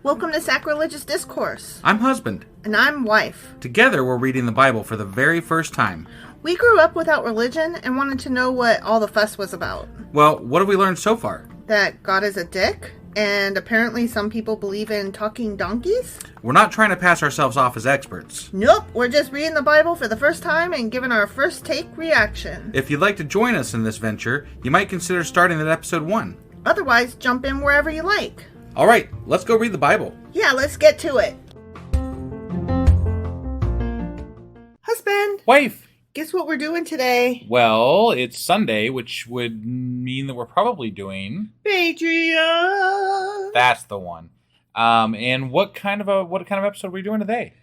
Welcome to Sacrilegious Discourse. I'm husband. And I'm wife. Together, we're reading the Bible for the very first time. We grew up without religion and wanted to know what all the fuss was about. Well, what have we learned so far? That God is a dick, and apparently some people believe in talking donkeys? We're not trying to pass ourselves off as experts. Nope, we're just reading the Bible for the first time and giving our first take reaction. If you'd like to join us in this venture, you might consider starting at episode 1. Otherwise, jump in wherever you like. All right, let's go read the Bible. Yeah, let's get to it. Husband. Wife. Guess what we're doing today? Well, it's Sunday, which would mean that we're probably doing Patreon. That's the one. And what kind of episode are we doing today?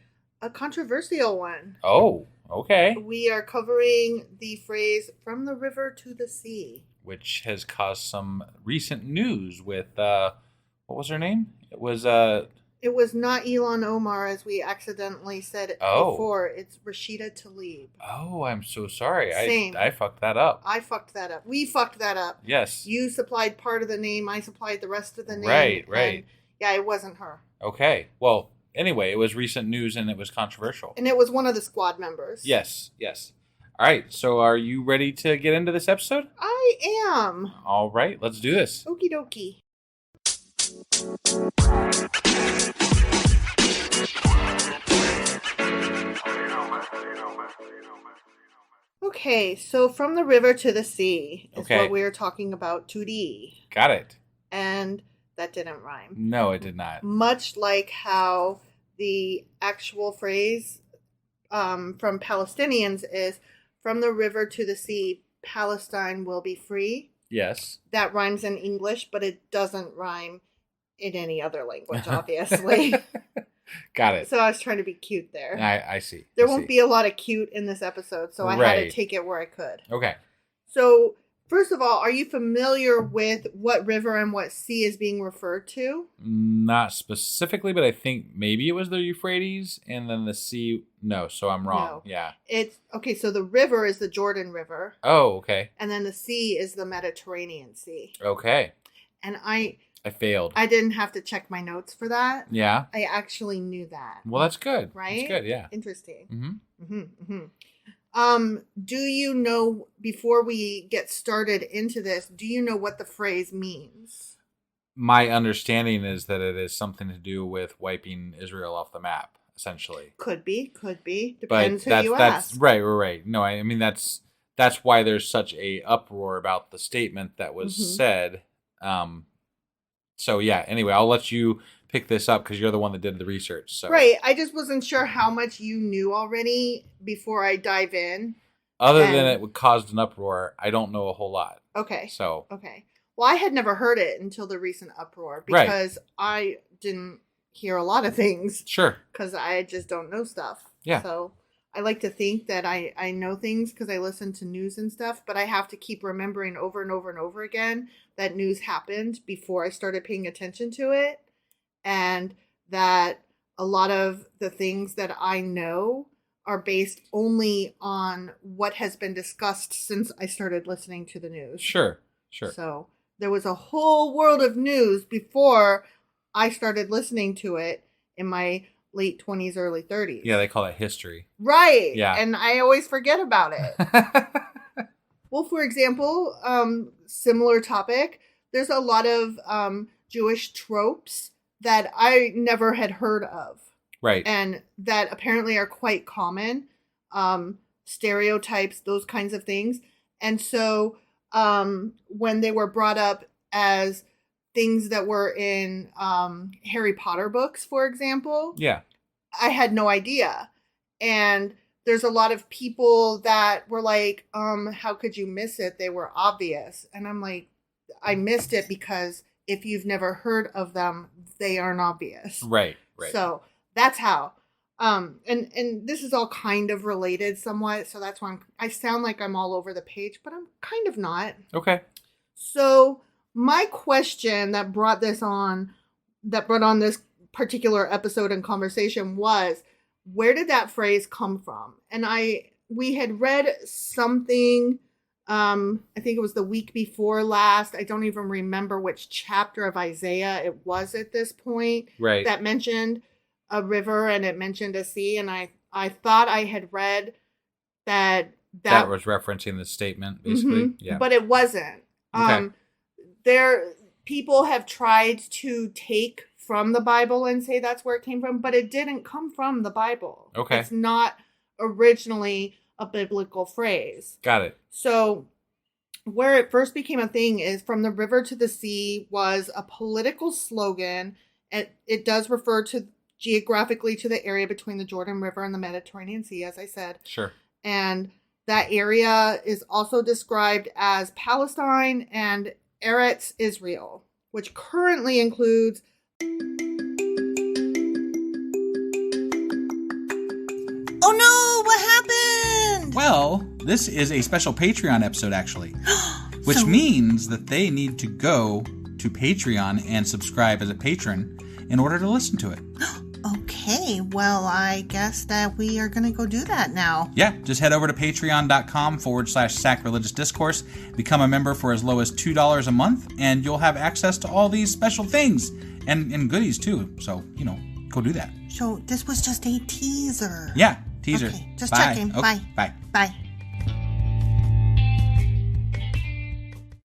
A controversial one. Oh, okay. We are covering the phrase "from the river to the sea," which has caused some recent news with what was her name? It was not Elon Omar, as we accidentally said before. It's Rashida Tlaib. Oh, I'm so sorry. Same. I fucked that up. I fucked that up. We fucked that up. Yes. You supplied part of the name. I supplied the rest of the name. Right. And yeah, it wasn't her. Okay. Well, anyway, it was recent news and it was controversial. And it was one of the squad members. Yes. All right. So are you ready to get into this episode? I am. All right. Let's do this. Okie dokie. Okay, so from the river to the sea is what we are talking about today. Got it. And that didn't rhyme. No, it did not. Much like how the actual phrase from Palestinians is, from the river to the sea, Palestine will be free. Yes. That rhymes in English, but it doesn't rhyme in any other language, obviously. Got it. So I was trying to be cute there. I see. There won't be a lot of cute in this episode, so I had to take it where I could. Okay. So, first of all, are you familiar with what river and what sea is being referred to? Not specifically, but I think maybe it was the Euphrates and then the sea. No, so I'm wrong. No. Yeah. It's okay. So the river is the Jordan River. Oh, okay. And then the sea is the Mediterranean Sea. Okay. And I failed. I didn't have to check my notes for that. Yeah. I actually knew that. Well, that's good. Right? That's good, yeah. Interesting. Mm-hmm. Mm-hmm, mm-hmm. Do you know, before we get started into this, do you know what the phrase means? My understanding is that it is something to do with wiping Israel off the map, essentially. Could be. Depends who you that's ask. Right. No, I mean that's why there's such a uproar about the statement that was said. So yeah, anyway, I'll let you pick this up because you're the one that did the research. So. Right. I just wasn't sure how much you knew already before I dive in. Other than it caused an uproar, I don't know a whole lot. Okay. So. Okay. Well, I had never heard it until the recent uproar because I didn't hear a lot of things. Sure. Because I just don't know stuff. Yeah. So I like to think that I know things because I listen to news and stuff, but I have to keep remembering over and over and over again that news happened before I started paying attention to it, and that a lot of the things that I know are based only on what has been discussed since I started listening to the news. Sure. So there was a whole world of news before I started listening to it in my late 20s, early 30s. Yeah, they call that history. Right. Yeah. And I always forget about it. Well, for example, similar topic, there's a lot of Jewish tropes that I never had heard of. Right. And that apparently are quite common. Stereotypes, those kinds of things. And so when they were brought up as things that were in Harry Potter books, for example. Yeah. I had no idea. And there's a lot of people that were like, how could you miss it? They were obvious. And I'm like, I missed it because if you've never heard of them, they aren't obvious. Right. So that's how. And this is all kind of related somewhat. So that's why I sound like I'm all over the page, but I'm kind of not. Okay. So my question that brought on this particular episode and conversation was, where did that phrase come from? And we had read something I think it was the week before last. I don't even remember which chapter of Isaiah it was at this point. Right. That mentioned a river and it mentioned a sea. And I thought I had read that was referencing the statement, basically. Mm-hmm, yeah. But it wasn't. Okay. People have tried to take from the Bible and say that's where it came from, but it didn't come from the Bible. Okay. It's not originally a biblical phrase. Got it. So where it first became a thing is from the river to the sea was a political slogan. And it does refer to geographically to the area between the Jordan River and the Mediterranean Sea, as I said. Sure. And that area is also described as Palestine and Eretz Israel, which currently includes Oh no, what happened? Well, this is a special Patreon episode, actually, which means that they need to go to Patreon and subscribe as a patron in order to listen to it. Okay, well, I guess that we are going to go do that now. Yeah, just head over to patreon.com/sacrilegious discourse, become a member for as low as $2 a month, and you'll have access to all these special things and goodies too. So, go do that. So this was just a teaser. Yeah, teaser. Okay, just Bye. checking. Okay, Bye. Bye. Bye.